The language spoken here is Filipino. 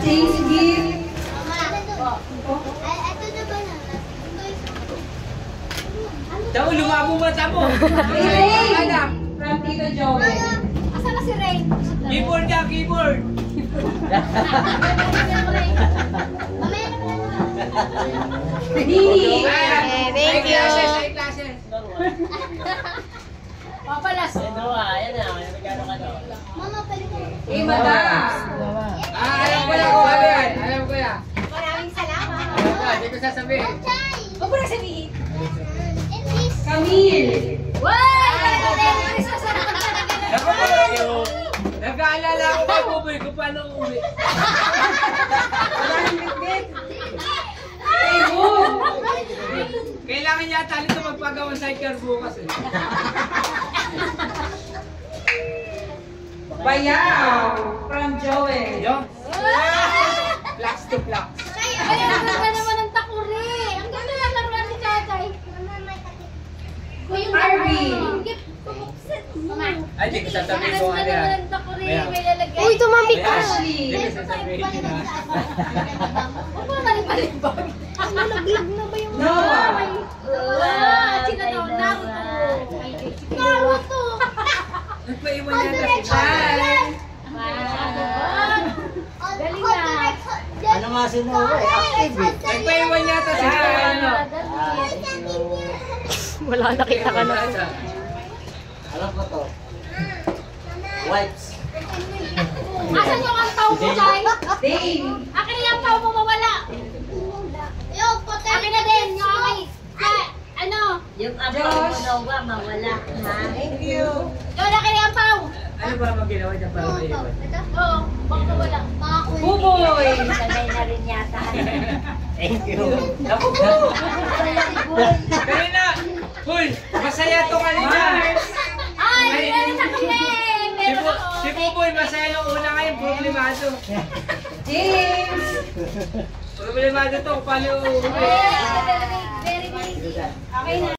James gift. Daw, lumabo mata mo. Ray! From Tito Joey. Asa na si Ray? Keyboard ka, keyboard. Nini! Thank you. Ay, classes. Papalas. Ayan na, may regalo ka daw. Mama, palit mo. Eh, madam! Alam ko na kung ano yan. Alam ko yan. Maraming salamat. Alam ko, hindi ko sasabihin. Huwag mo na sabihin. Camille! Wow! Talaga tayo sasarap talaga na. Naku po, nag-aalala ko kay Buboy kung paano uwi. Maraming bitbit! Hey, Boom! Kailangan yata nito magpagawang sidecar bukas eh. Bayaw! From Joey. Yo? Flax to flax. Ay, ang ganda naman ng takuri. Ang ganda lang laruan ni Chatay. Harvey. Ay, di ko sasabihin kung ano yan. Ang takuri, Ayan. may lalagay. Uy, tumami ka. Ashley. Hindi ko sasabihin na. Huwag mo malibalimbag. Nalaglag na ba yung... Noah. Sino to? Naruto. Nagpaiwan yata si Chan. Galing na. Ano nga si Noah eh? Active eh. Nagpaiwan yata si ano. Wala, nakita ka na. Alam ko to. Wipes. Asan yung ang tao mo, Chay? Dave. Akin na yung tao mo mawala. Akin na din, yung akin. Ano? Yung apo Josh. mo Noah, mawala. Ha? Thank you. Yung akin na yung tao. Ano ba ang ginawa niya para maiwan? Oo, baka mawala. Buboy. Sanay na rin yata. Thank you. Naku po! Kanina! Hoy! Masaya to kanina! Ay, meron sa kami! Meron ako. Si Buboy, masaya nung una ngayon, problemado. James. Problemado to, paano uuwi? Very big. Okay na.